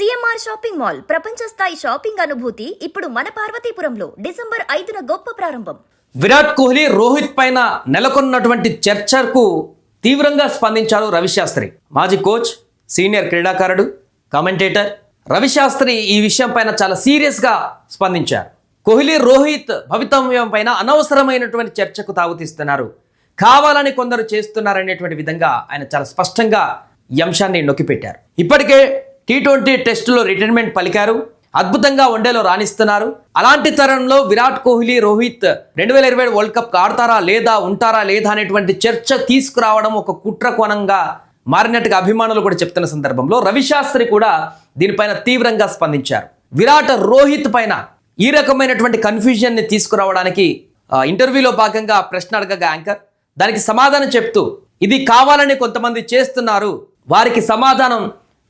CMR shopping mall ప్రపంచ స్థాయి shopping అనుభూతి ఇప్పుడు మన పార్వతీపురంలో డిసెంబర్ 5న గొప్ప ప్రారంభం. విరాట్ కోహ్లీ, రోహిత్ పైన నెలకొన్నటువంటి చర్చకు తీవ్రంగా స్పందించారు రవిశాస్త్రి. మాజీ కోచ్, సీనియర్ క్రీడాకారుడు, కామెంటేటర్ రవిశాస్త్రి ఈ విషయం పైన చాలా సీరియస్గా స్పందించారు. కోహ్లీ, రోహిత్ భవితవ్యం పైన అనవసరమైనటువంటి చర్చకు తావుతీస్తున్నారు, కావాలని కొందరు చేస్తున్నారనేటువంటి విధంగా ఆయన చాలా స్పష్టంగా ఈ అంశాన్ని నొక్కిపెట్టారు. ఇప్పటికే T20 టెస్టులో రిటైర్మెంట్ పలికారు, అద్భుతంగా వన్డేలో రాణిస్తున్నారు. అలాంటి తరుణంలో విరాట్ కోహ్లీ, రోహిత్ 2027 వరల్డ్ కప్ ఆడతారా లేదా, ఉంటారా లేదా అనేటువంటి చర్చ తీసుకురావడం ఒక కుట్ర కోణంగా మారినట్టుగా అభిమానులు కూడా చెప్తున్న సందర్భంలో రవిశాస్త్రి కూడా దీనిపైన తీవ్రంగా స్పందించారు. విరాట్, రోహిత్ పైన ఈ రకమైనటువంటి కన్ఫ్యూజన్ని తీసుకురావడానికి ఇంటర్వ్యూలో భాగంగా ప్రశ్న అడగగా యాంకర్ దానికి సమాధానం చెప్తూ, ఇది కావాలని కొంతమంది చేస్తున్నారు, వారికి సమాధానం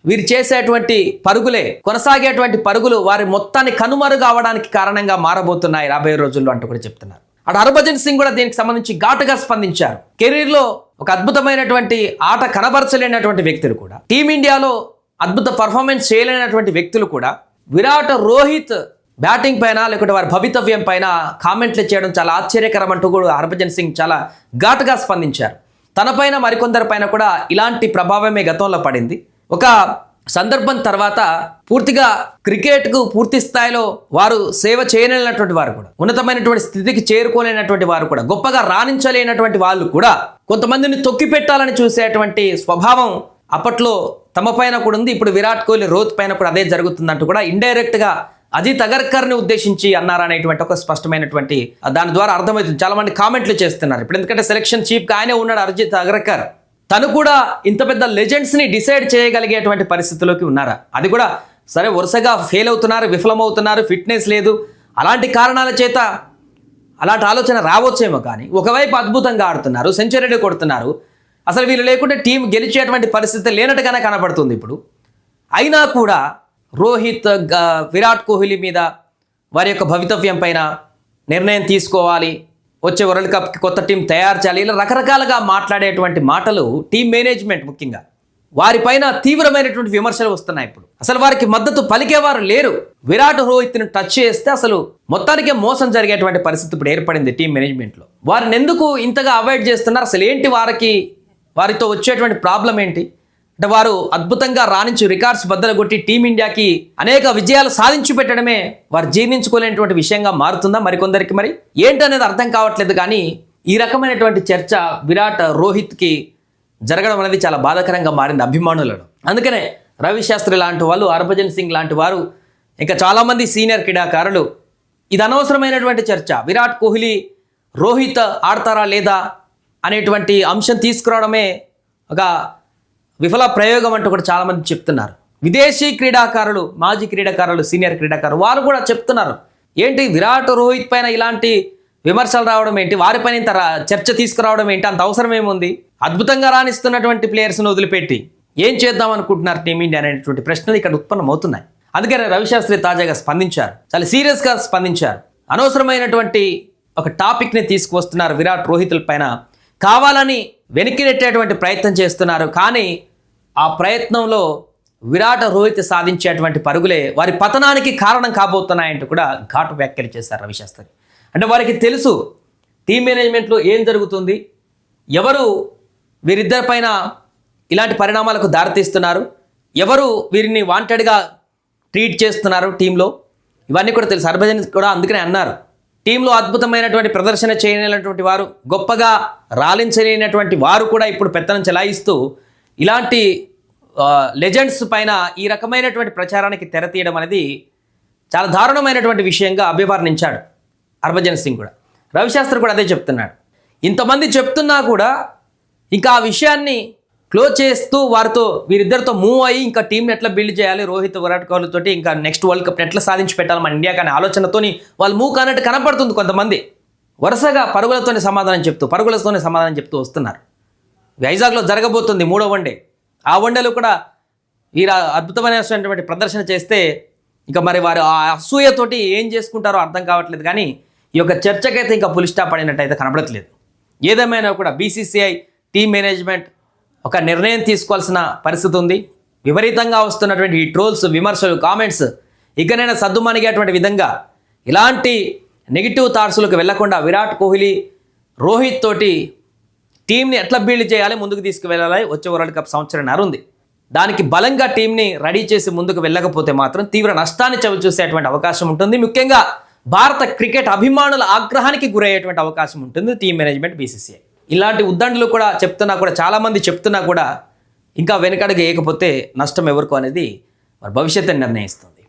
వీరు చేసేటువంటి పరుగులే, కొనసాగేటువంటి పరుగులు వారి మొత్తాన్ని కనుమరుగవడానికి కారణంగా మారబోతున్నాయి రాబోయే రోజుల్లో అంటూ కూడా చెప్తున్నారు. అటు హర్భజన్ సింగ్ కూడా దీనికి సంబంధించి ఘాటుగా స్పందించారు. కెరీర్లో ఒక అద్భుతమైనటువంటి ఆట కనబరచలేనటువంటి వ్యక్తులు కూడా, టీమిండియాలో అద్భుత పర్ఫార్మెన్స్ చేయలేనటువంటి వ్యక్తులు కూడా విరాట్, రోహిత్ బ్యాటింగ్ పైన లేకుంటే వారి భవితవ్యం పైన కామెంట్లు చేయడం చాలా ఆశ్చర్యకరం అంటూ కూడా హర్భజన్ సింగ్ చాలా ఘాటుగా స్పందించారు. తనపైన మరికొందరి పైన కూడా ఇలాంటి ప్రభావమే గతంలో పడింది. ఒక సందర్భం తర్వాత పూర్తిగా క్రికెట్కు పూర్తి స్థాయిలో వారు సేవ చేయలేనటువంటి వారు కూడా, ఉన్నతమైనటువంటి స్థితికి చేరుకోలేనటువంటి వారు కూడా, గొప్పగా రాణించలేనటువంటి వాళ్ళు కూడా కొంతమందిని తొక్కిపెట్టాలని చూసేటువంటి స్వభావం అప్పట్లో తమ పైన కూడా ఉంది. ఇప్పుడు విరాట్ కోహ్లీ, రోహిత్ పైన కూడా అదే జరుగుతుందంటూ కూడా ఇండైరెక్ట్గా అజిత్ అగర్కర్ని ఉద్దేశించి అన్నారనేటువంటి ఒక స్పష్టమైనటువంటి దాని ద్వారా అర్థమవుతుంది. చాలా మంది కామెంట్లు చేస్తున్నారు ఇప్పుడు, ఎందుకంటే సెలక్షన్ చీఫ్గా ఆయనే ఉన్నాడు అజిత్ అగర్కర్. తను కూడా ఇంత పెద్ద లెజెండ్స్ని డిసైడ్ చేయగలిగేటువంటి పరిస్థితిలోకి ఉన్నారా? అది కూడా సరే, వరుసగా ఫెయిల్ అవుతున్నారు, విఫలమవుతున్నారు, ఫిట్నెస్ లేదు, అలాంటి కారణాల చేత అలాంటి ఆలోచన రావచ్చేమో. కానీ ఒకవైపు అద్భుతంగా ఆడుతున్నారు, సెంచరీ కొడుతున్నారు, అసలు వీళ్ళు లేకుంటే టీం గెలిచేటువంటి పరిస్థితి లేనట్టుగానే కనబడుతుంది ఇప్పుడు. అయినా కూడా రోహిత్, విరాట్ కోహ్లీ మీద వారి యొక్క భవితవ్యం పైన నిర్ణయం తీసుకోవాలి, వచ్చే వరల్డ్ కప్కి కొత్త టీం తయారు చేయాలి, ఇలా రకరకాలుగా మాట్లాడేటువంటి మాటలు టీం మేనేజ్మెంట్ ముఖ్యంగా వారిపైన తీవ్రమైనటువంటి విమర్శలు వస్తున్నాయి. ఇప్పుడు అసలు వారికి మద్దతు పలికేవారు లేరు. విరాట్, రోహిత్ని టచ్ చేస్తే అసలు మొత్తానికే మోసం జరిగేటువంటి పరిస్థితి ఇప్పుడు ఏర్పడింది టీం మేనేజ్మెంట్లో. వారిని ఎందుకు ఇంతగా అవాయిడ్ చేస్తున్నారు? అసలు ఏంటి వారితో వచ్చేటువంటి ప్రాబ్లం ఏంటి? అంటే వారు అద్భుతంగా రాణించి రికార్డ్స్ బద్దలు కొట్టి టీమిండియాకి అనేక విజయాలు సాధించి పెట్టడమే వారు జీర్ణించుకోలేనటువంటి విషయంగా మారుతుందా మరికొందరికి? మరి ఏంటనేది అర్థం కావట్లేదు. కానీ ఈ రకమైనటువంటి చర్చ విరాట్, రోహిత్కి జరగడం అనేది చాలా బాధాకరంగా మారింది అభిమానులను. అందుకనే రవిశాస్త్రి లాంటి వాళ్ళు, హర్భజన్ సింగ్ లాంటి వారు, ఇంకా చాలామంది సీనియర్ క్రీడాకారులు ఇది అనవసరమైనటువంటి చర్చ, విరాట్ కోహ్లీ, రోహిత్ ఆడతారా లేదా అనేటువంటి అంశం తీసుకురావడమే ఒక విఫల ప్రయోగం అంటూ కూడా చాలామంది చెప్తున్నారు. విదేశీ క్రీడాకారులు, మాజీ క్రీడాకారులు, సీనియర్ క్రీడాకారులు వారు కూడా చెప్తున్నారు, ఏంటి విరాట్, రోహిత్ పైన ఇలాంటి విమర్శలు రావడం ఏంటి, వారిపైన ఇంత చర్చ తీసుకురావడం ఏంటి, అంత అవసరం ఏముంది? అద్భుతంగా రాణిస్తున్నటువంటి ప్లేయర్స్ను వదిలిపెట్టి ఏం చేద్దాం అనుకుంటున్నారు టీమిండియా అనేటువంటి ప్రశ్నలు ఇక్కడ ఉత్పన్నమవుతున్నాయి. అందుకనే రవిశాస్త్రి తాజాగా స్పందించారు, చాలా సీరియస్గా స్పందించారు. అనవసరమైనటువంటి ఒక టాపిక్ని తీసుకువస్తున్నారు విరాట్, రోహిత్ల పైన, కావాలని వెనక్కి నెట్టేటువంటి ప్రయత్నం చేస్తున్నారు. కానీ ఆ ప్రయత్నంలో విరాట్, రోహిత్ సాధించేటువంటి పరుగులే వారి పతనానికి కారణం కాబోతున్నాయంటూ కూడా ఘాటు వ్యాఖ్యలు చేశారు రవిశాస్త్రి. అంటే వారికి తెలుసు టీం మేనేజ్మెంట్లో ఏం జరుగుతుంది, ఎవరు వీరిద్దరి పైన ఇలాంటి పరిణామాలకు దారితీస్తున్నారు, ఎవరు వీరిని వాంటెడ్గా ట్రీట్ చేస్తున్నారు టీంలో, ఇవన్నీ కూడా తెలుసు. హర్భజన్ కూడా అందుకనే అన్నారు, టీంలో అద్భుతమైనటువంటి ప్రదర్శన చేయలేనటువంటి వారు, గొప్పగా రాలించలేనటువంటి వారు కూడా ఇప్పుడు పెత్తనం చెలాయిస్తూ ఇలాంటి లెజెండ్స్ పైన ఈ రకమైనటువంటి ప్రచారానికి తెరతీయడం అనేది చాలా దారుణమైనటువంటి విషయంగా అభివర్ణించాడు హర్భజన్ సింగ్ కూడా. రవిశాస్త్రి కూడా అదే చెప్తున్నాడు. ఇంతమంది చెప్తున్నా కూడా ఇంకా ఆ విషయాన్ని క్లోజ్ చేస్తూ వారితో, వీరిద్దరితో మూవ్ అయ్యి ఇంకా టీంని ఎట్లా బిల్డ్ చేయాలి, రోహిత్, విరాట్ కోహ్లీతోటి ఇంకా నెక్స్ట్ వరల్డ్ కప్ ఎట్లా సాధించి పెట్టాలి మన ఇండియాకి అనే ఆలోచనతోని వాళ్ళు మూవ్ కానట్టు కనపడుతుంది. కొంతమంది వరుసగా పరుగులతోనే సమాధానం చెప్తూ వస్తున్నారు. వైజాగ్లో జరగబోతుంది 3వ వన్డే. ఆ వన్డేలో కూడా వీరు అద్భుతమైనటువంటి ప్రదర్శన చేస్తే ఇంకా మరి వారు ఆ అసూయతోటి ఏం చేసుకుంటారో అర్థం కావట్లేదు. కానీ ఈ యొక్క చర్చకైతే ఇంకా పులి స్టాప్ పడినట్టు అయితే కనబడట్లేదు. ఏదేమైనా కూడా బీసీసీఐ టీం మేనేజ్మెంట్ ఒక నిర్ణయం తీసుకోవాల్సిన పరిస్థితి ఉంది. విపరీతంగా వస్తున్నటువంటి ఈ ట్రోల్స్, విమర్శలు, కామెంట్స్ ఇకనైనా సద్దుమణిగేటువంటి విధంగా ఇలాంటి నెగిటివ్ థాట్స్లకు వెళ్లకుండా విరాట్ కోహ్లీ, రోహిత్ తోటి టీంని ఎట్లా బిల్డ్ చేయాలి, ముందుకు తీసుకువెళ్ళాలి. వచ్చే వరల్డ్ కప్ సంవత్సరంన్నర ఉంది. దానికి బలంగా టీంని రెడీ చేసి ముందుకు వెళ్ళకపోతే మాత్రం తీవ్ర నష్టాన్ని చవిచూసేటువంటి అవకాశం ఉంటుంది. ముఖ్యంగా భారత క్రికెట్ అభిమానుల ఆగ్రహానికి గురయ్యేటువంటి అవకాశం ఉంటుంది టీం మేనేజ్మెంట్, బీసీసీఐ. ఇలాంటి ఉద్దండులు కూడా చాలామంది చెప్తున్నా కూడా ఇంకా వెనకడుగు వేయకపోతే నష్టం ఎవరికో అనేది మరి భవిష్యత్తుని నిర్ణయిస్తుంది.